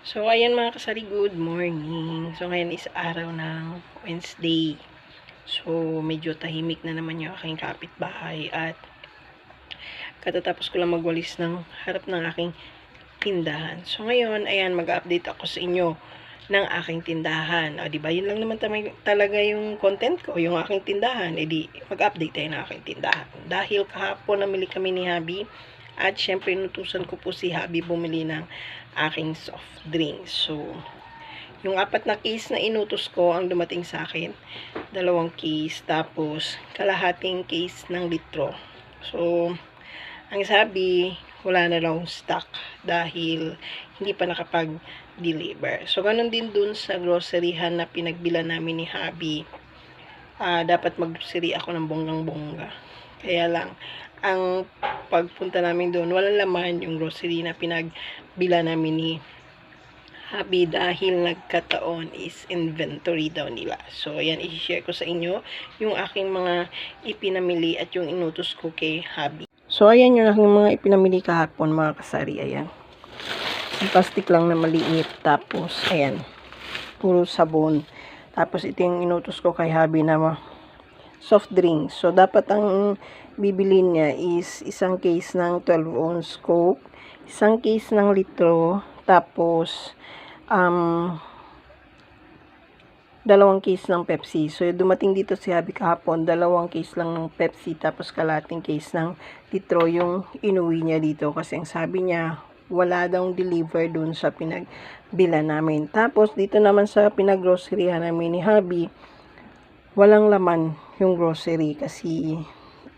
So, ayan mga kasari, good morning. So, ngayon is araw ng Wednesday. So, medyo tahimik na naman yung aking kapitbahay at katatapos ko lang magwalis ng harap ng aking tindahan. So, ngayon, ayan, mag-update ako sa inyo ng aking tindahan. O, diba, yun lang naman talaga yung content ko, yung aking tindahan. E di, mag-update tayo ng aking tindahan. Dahil kahapon namili kami ni Habi at syempre, inutusan ko po si Habi bumili ng aking soft drinks. So, yung 4 na case na inutos ko ang dumating sa akin. 2 case, tapos kalahating case ng litro. So, ang sabi, wala na lang stock dahil hindi pa nakapag-deliver. So, ganun din dun sa groceryhan na pinagbilan namin ni Habi. Dapat mag-grocery ako ng bonggang-bongga. Kaya lang, ang pagpunta namin doon, walang laman yung grocery na pinagbila namin ni Habi dahil nagkataon is inventory daw nila. So, ayan, i-share ko sa inyo yung aking mga ipinamili at yung inutos ko kay Habi. So, ayan yung aking mga ipinamili kahapon, mga kasari. Ayan. Yung plastic lang na maliit. Tapos, ayan, puro sabon. Tapos, ito yung inutos ko kay Habi na soft drinks. So, dapat ang bibilin niya is isang case ng 12 ounce Coke, isang case ng litro, tapos 2 case ng Pepsi. So, dumating dito si Habi kahapon, 2 case lang ng Pepsi, tapos kalating case ng litro yung inuwi niya dito. Kasi ang sabi niya, wala daw deliver dun sa pinagbila namin. Tapos, dito naman sa pinaggroceryhan namin ni Habi, walang laman yung grocery kasi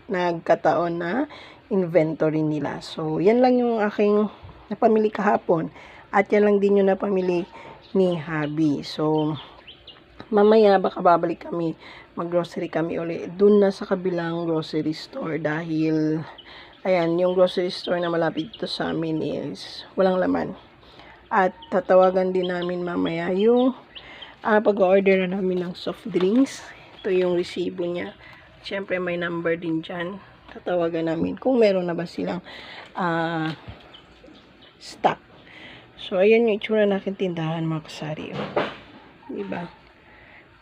nagkataon na inventory nila. So, yan lang yung aking napamili kahapon at yan lang din yung napamili ni Habi. So, mamaya baka babalik kami, mag-grocery kami ulit dun na sa kabilang grocery store dahil ayan, yung grocery store na malapit dito sa amin is walang laman. At tatawagan din namin mamaya yung pag-order na namin ng soft drinks. Ito yung resibo niya. Siyempre, may number din dyan. Tatawagan namin kung meron na ba silang stock. So, ayan yung itsura na aking tindahan, mga kasari. Diba?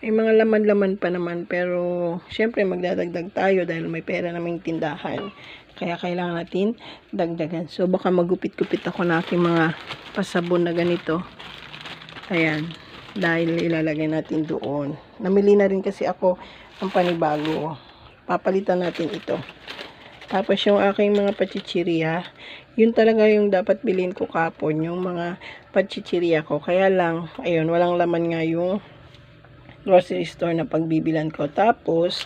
May mga laman-laman pa naman. Pero, siyempre, magdadagdag tayo dahil may pera naming tindahan. Kaya, kailangan natin dagdagan. So, baka magupit-gupit ako na aking mga pasabon na ganito. Ayan. Dahil ilalagay natin doon. Namili na rin kasi ako ng panibago. Papalitan natin ito. Tapos yung aking mga pachichirya, yun talaga yung dapat bilhin ko kapon, yung mga pachichirya ko. Kaya lang, ayun, walang laman nga yung grocery store na pagbibilan ko. Tapos,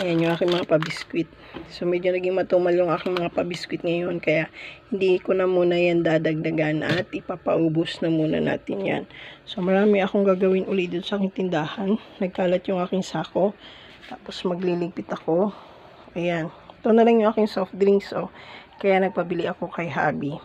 ayan yung aking mga pabiskwit. So, medyo naging matumal yung aking mga pabiskwit ngayon. Kaya, hindi ko na muna yan dadagdagan at ipapaubos na muna natin yan. So, marami akong gagawin ulit dito sa aking tindahan. Nagkalat yung aking sako. Tapos, magliligpit ako. Ayan. Ito na lang yung aking soft drinks. Oh. Kaya, nagpabili ako kay Habi.